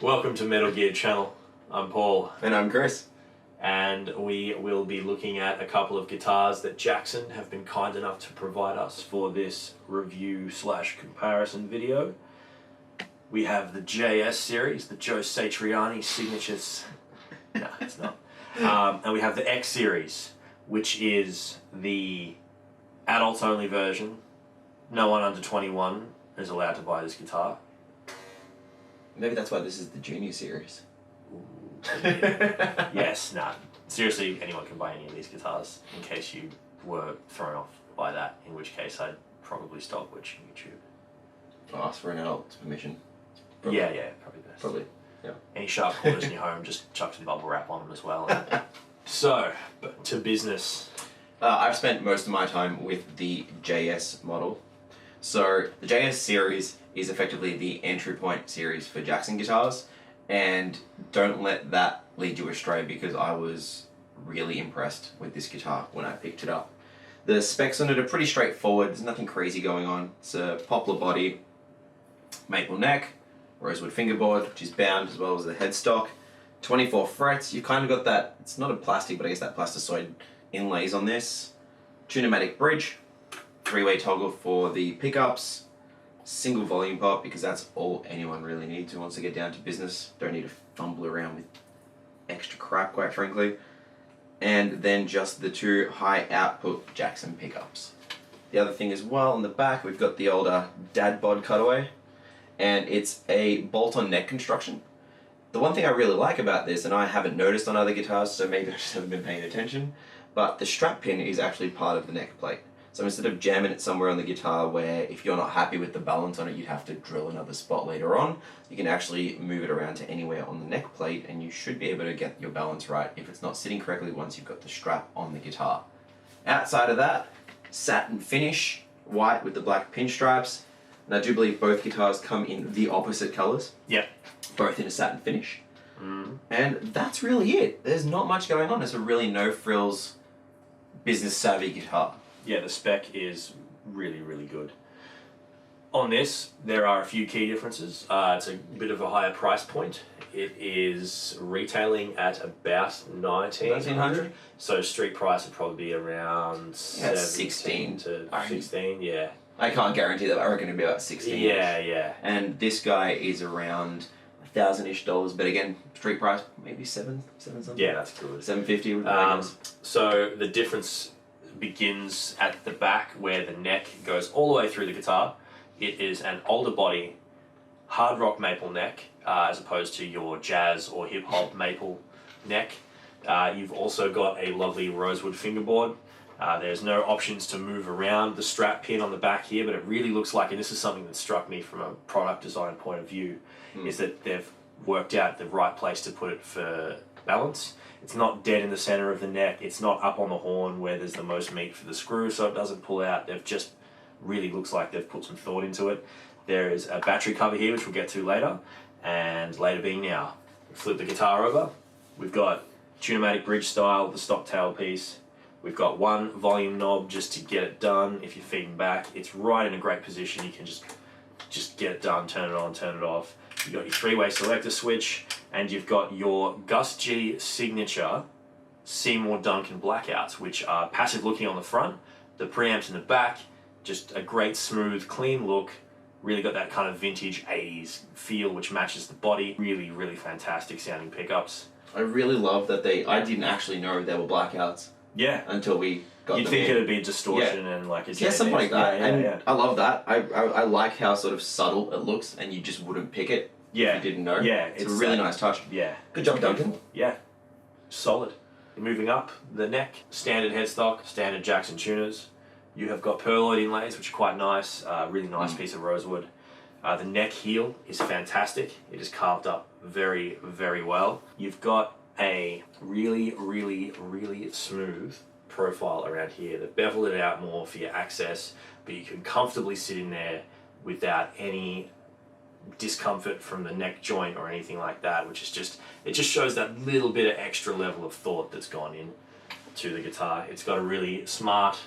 Welcome to Metal Gear Channel. I'm Paul. And I'm Chris. And we will be looking at a couple of guitars that Jackson have been kind enough to provide us for this review/comparison video. We have the JS series, the Joe Satriani signatures. No, it's not. And we have the X series, which is the adults only version. No one under 21 is allowed to buy this guitar. Maybe that's why this is the junior series. Yes, nah. Seriously, anyone can buy any of these guitars, in case you were thrown off by that, in which case I'd probably stop watching YouTube. I'll ask for an adult's permission. Probably. Yeah, probably best. Probably, yeah. Any sharp corners in your home, just chuck some bubble wrap on them as well. So, to business. I've spent most of my time with the JS model. So, the JS series is effectively the entry point series for Jackson guitars, and don't let that lead you astray because I was really impressed with this guitar when I picked it up. The specs on it are pretty straightforward, there's nothing crazy going on. It's a poplar body, maple neck, rosewood fingerboard, which is bound as well as the headstock. 24 frets, you kind of got that, it's not a plastic, but I guess that plasticoid inlays on this. Tunematic bridge, three-way toggle for the pickups, single volume pop because that's all anyone really needs who wants to get down to business. Don't need to fumble around with extra crap, quite frankly. And then just the two high output Jackson pickups. The other thing as well, on the back, we've got the older dad bod cutaway, and it's a bolt-on neck construction. The one thing I really like about this, and I haven't noticed on other guitars, so maybe I just haven't been paying attention, but the strap pin is actually part of the neck plate. So instead of jamming it somewhere on the guitar where if you're not happy with the balance on it, you'd have to drill another spot later on, you can actually move it around to anywhere on the neck plate and you should be able to get your balance right if it's not sitting correctly once you've got the strap on the guitar. Outside of that, satin finish, white with the black pinstripes, and I do believe both guitars come in the opposite colours. Yep. Both in a satin finish. And that's really it. There's not much going on. It's a really no-frills, business-savvy guitar. Yeah, the spec is really, really good. On this, there are a few key differences. It's a bit of a higher price point. It is retailing at about $1,900. So street price would probably be around 16 to 16, yeah. I can't guarantee that. I reckon it'd be about 16. Yeah. And this guy is around $1,000-ish, but again, street price maybe seven something. Yeah, that's good. $750 would be nice. So the difference begins at the back where the neck goes all the way through the guitar. It is an older body, hard rock maple neck, as opposed to your jazz or hip hop maple neck. You've also got a lovely rosewood fingerboard. There's no options to move around the strap pin on the back here, but it really looks like, and this is something that struck me from a product design point of view, is that they've worked out the right place to put it for balance. It's not dead in the center of the neck. It's not up on the horn where there's the most meat for the screw, so it doesn't pull out. They've just really looks like they've put some thought into it. There is a battery cover here, which we'll get to later, and later being now. Flip the guitar over. We've got tunematic bridge style, the stock tail piece. We've got one volume knob just to get it done. If you're feeding back, it's right in a great position. You can just get it done, turn it on, turn it off. You've got your three-way selector switch, and you've got your Gus G signature Seymour Duncan blackouts, which are passive looking on the front, the preamps in the back, just a great smooth, clean look, really got that kind of vintage 80s feel which matches the body. Really, really fantastic sounding pickups. I really love that I didn't actually know they were blackouts. Yeah. Until we got You'd them think in. it'd be distortion and like a something like that. Yeah. I love that. I like how sort of subtle it looks and you just wouldn't pick it if you didn't know. Yeah. It's a really nice touch. Yeah. Good job, Duncan. Yeah. Solid. Moving up, the neck, standard headstock, standard Jackson tuners. You have got pearloid inlays, which are quite nice. Really nice piece of rosewood. The neck heel is fantastic. It is carved up very, very well. You've got a really, really, really smooth profile around here. They've beveled it out more for your access, but you can comfortably sit in there without any discomfort from the neck joint or anything like that, which is just, it just shows that little bit of extra level of thought that's gone in to the guitar. It's got a really smart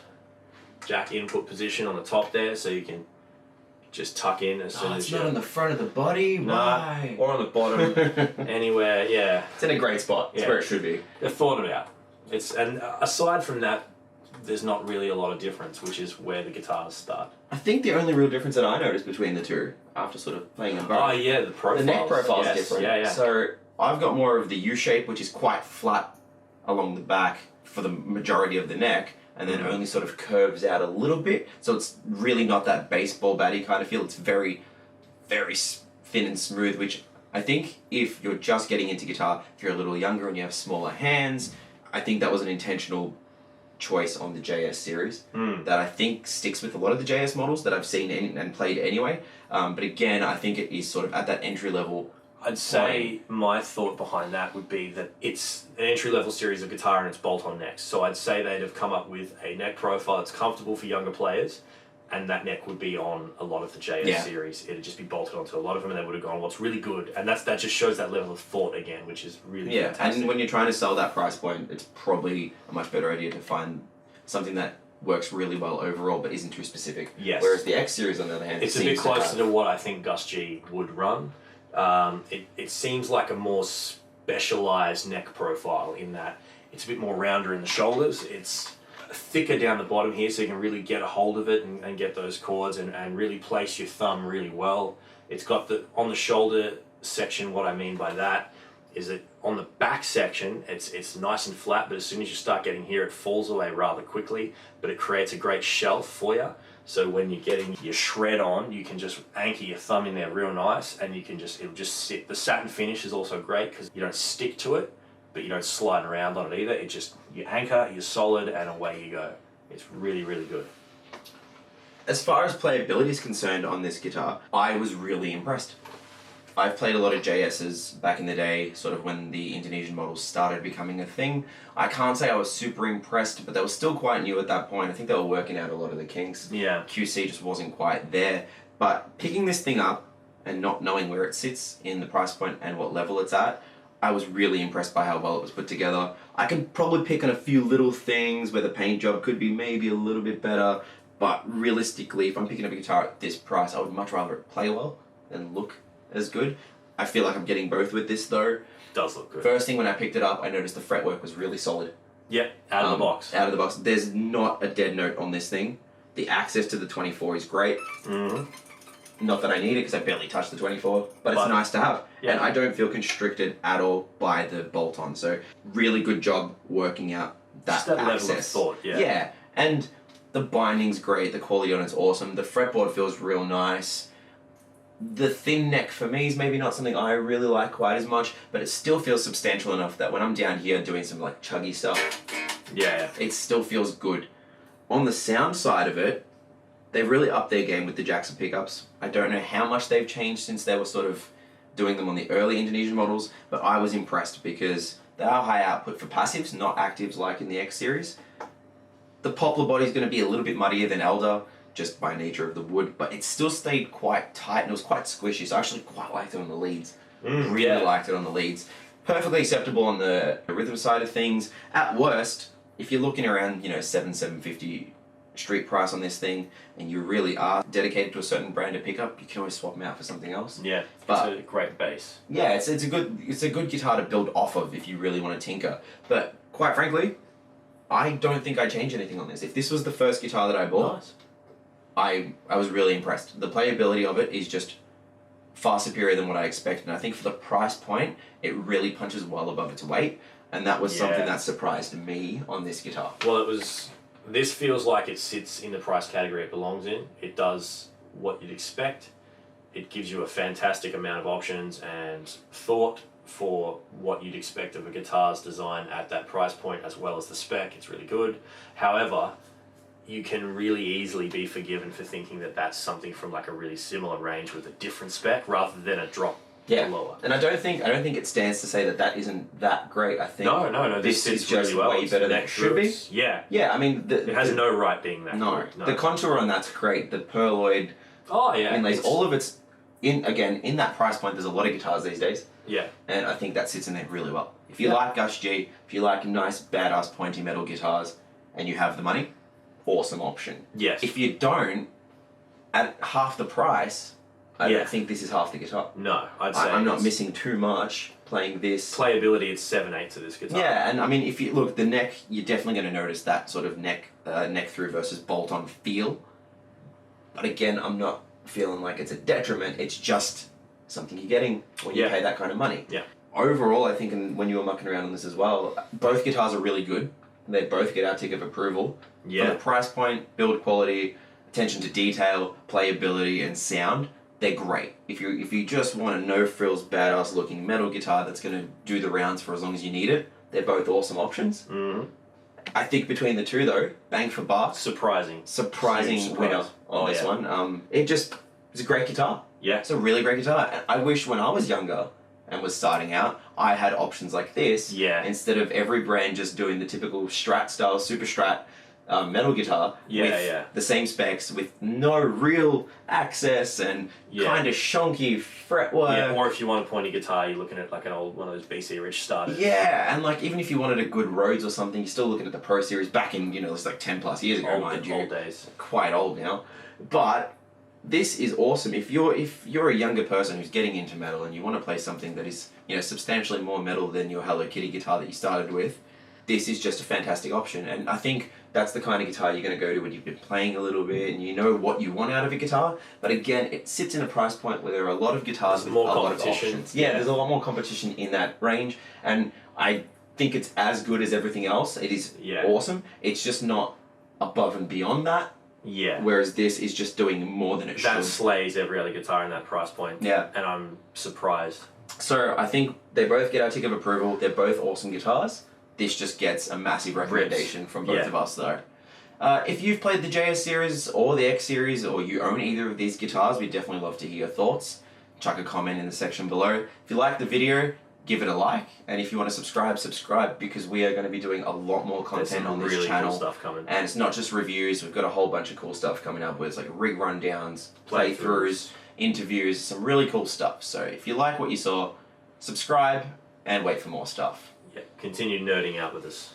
jack input position on the top there, so you can just tuck in as soon as it's not on the front of the body. Why? Or on the bottom, anywhere. Yeah, it's in a great spot. It's where it should be. They've thought about. And aside from that, there's not really a lot of difference, which is where the guitars start. I think the only real difference that I noticed between the two, after sort of playing them both, oh yeah, the profiles. The neck profile is different. Yeah. So I've got more of the U shape, which is quite flat along the back for the majority of the neck, and then only sort of curves out a little bit. So it's really not that baseball batty kind of feel. It's very, very thin and smooth, which I think if you're just getting into guitar, if you're a little younger and you have smaller hands, I think that was an intentional choice on the JS series that I think sticks with a lot of the JS models that I've seen and played anyway. But again, I think it is sort of at that entry level. I'd say my thought behind that would be that it's an entry-level series of guitar and it's bolt-on necks. So I'd say they'd have come up with a neck profile that's comfortable for younger players, and that neck would be on a lot of the JS series. It'd just be bolted onto a lot of them, and they would have gone, what's really good. And that just shows that level of thought again, which is really fantastic. And when you're trying to sell that price point, it's probably a much better idea to find something that works really well overall but isn't too specific. Yes. Whereas the X series, on the other hand, it's a bit closer to what I think Gus G would run. It seems like a more specialized neck profile in that it's a bit more rounder in the shoulders. It's thicker down the bottom here, so you can really get a hold of it and get those chords and really place your thumb really well. It's got on the shoulder section, what I mean by that is that on the back section, it's nice and flat, but as soon as you start getting here, it falls away rather quickly, but it creates a great shelf for you. So when you're getting your shred on, you can just anchor your thumb in there real nice, and it'll just sit. The satin finish is also great because you don't stick to it, but you don't slide around on it either. You anchor, you're solid, and away you go. It's really, really good. As far as playability is concerned on this guitar, I was really impressed. I've played a lot of JS's back in the day, sort of when the Indonesian models started becoming a thing. I can't say I was super impressed, but they were still quite new at that point. I think they were working out a lot of the kinks. Yeah. QC just wasn't quite there. But picking this thing up and not knowing where it sits in the price point and what level it's at, I was really impressed by how well it was put together. I could probably pick on a few little things where the paint job could be maybe a little bit better, but realistically, if I'm picking up a guitar at this price, I would much rather it play well than look as good. I feel like I'm getting both with this though. It does look good. First thing when I picked it up, I noticed the fretwork was really solid. Yeah, out of the box. Out of the box. There's not a dead note on this thing. The access to the 24 is great. Not that I need it because I barely touch the 24, but it's nice to have. Yeah. And I don't feel constricted at all by the bolt-on. So really good job working out that just that access. Level of thought, yeah. Yeah, and the binding's great. The quality on it's awesome. The fretboard feels real nice. The thin neck for me is maybe not something I really like quite as much, but it still feels substantial enough that when I'm down here doing some like chuggy stuff, it still feels good. On the sound side of it, they've really upped their game with the Jackson pickups. I don't know how much they've changed since they were sort of doing them on the early Indonesian models, but I was impressed because they are high output for passives, not actives like in the X series. The poplar body is going to be a little bit muddier than Elder, just by nature of the wood, but it still stayed quite tight and it was quite squishy, so I actually quite liked it on the leads. Really liked it on the leads. Perfectly acceptable on the rhythm side of things. At worst, if you're looking around, $750 street price on this thing, and you really are dedicated to a certain brand of pickup, you can always swap them out for something else. Yeah, but it's a great base. Yeah, it's a good guitar to build off of if you really want to tinker. But quite frankly, I don't think I'd change anything on this. If this was the first guitar that I bought, I was really impressed. The playability of it is just far superior than what I expected, and I think for the price point, it really punches well above its weight, and that was something that surprised me on this guitar. Well, this feels like it sits in the price category it belongs in. It does what you'd expect. It gives you a fantastic amount of options and thought for what you'd expect of a guitar's design at that price point, as well as the spec. It's really good. However, you can really easily be forgiven for thinking that that's something from like a really similar range with a different spec rather than a drop lower. And I don't think it stands to say that isn't that great. I think no. This is just really well. Way better than it should be. Yeah. Yeah, I mean it has no right being that. No. Good. No. The contour on that's great. The pearloid. Oh yeah. Inlays, all of it's in that price point. There's a lot of guitars these days. Yeah. And I think that sits in there really well. If you like Gus G, if you like nice badass pointy metal guitars, and you have the money, awesome option. Yes. If you don't, at half the price, I Yeah. don't think this is half the guitar. No, I'd say I'm not it's- missing too much playing this. Playability, it's 7/8 of this guitar. Yeah, and I mean, if you look, the neck, you're definitely going to notice that sort of neck through versus bolt-on feel. But again, I'm not feeling like it's a detriment. It's just something you're getting when you Yeah. pay that kind of money. Yeah. Overall, I think, and when you were mucking around on this as well, both guitars are really good. They both get our tick of approval. Yeah. From the price point, build quality, attention to detail, playability, and sound, they're great. If you just want a no frills, badass looking metal guitar that's going to do the rounds for as long as you need it, they're both awesome options. Mhm. I think between the two though, bang for buck, Surprising. surprising Huge winner surprise. on this Yeah. one. It's a great guitar. Yeah. It's a really great guitar. And I wish when I was younger and was starting out, I had options like this. Yeah. Instead of every brand just doing the typical Strat style, super Strat metal guitar Yeah, with yeah. the same specs with no real access and Yeah. kind of shonky fretwork. Yeah, or if you want a pointy guitar, you're looking at like an old one of those BC Rich starters. Yeah, and like even if you wanted a good Rhodes or something, you're still looking at the Pro Series back in, it's like 10 plus years ago, mind you. Old days. Quite old now. But this is awesome. If you're a younger person who's getting into metal and you want to play something that is, substantially more metal than your Hello Kitty guitar that you started with, this is just a fantastic option. And I think that's the kind of guitar you're going to go to when you've been playing a little bit and you know what you want out of a guitar. But again, it sits in a price point where there are a lot of guitars There's with more a lot of competition. options. Yeah, Yeah. there's a lot more competition in that range. And I think it's as good as everything else. It is Yeah. awesome. It's just not above and beyond that. Yeah. Whereas this is just doing more than it That should. slays every other guitar in that price point. Yeah. And I'm surprised. So I think they both get our tick of approval. They're both awesome guitars. This just gets a massive recommendation from both Yeah. of us, though. If you've played the JS series or the X series, or you own either of these guitars, we'd definitely love to hear your thoughts. Chuck a comment in the section below. If you like the video, give it a like, and if you want to subscribe, because we are going to be doing a lot more There's content some on this really channel. cool stuff coming. And it's not just reviews, we've got a whole bunch of cool stuff coming up where it's like rig rundowns, playthroughs, interviews, some really cool stuff. So if you like what you saw, subscribe and wait for more stuff. Yeah. Continue nerding out with us.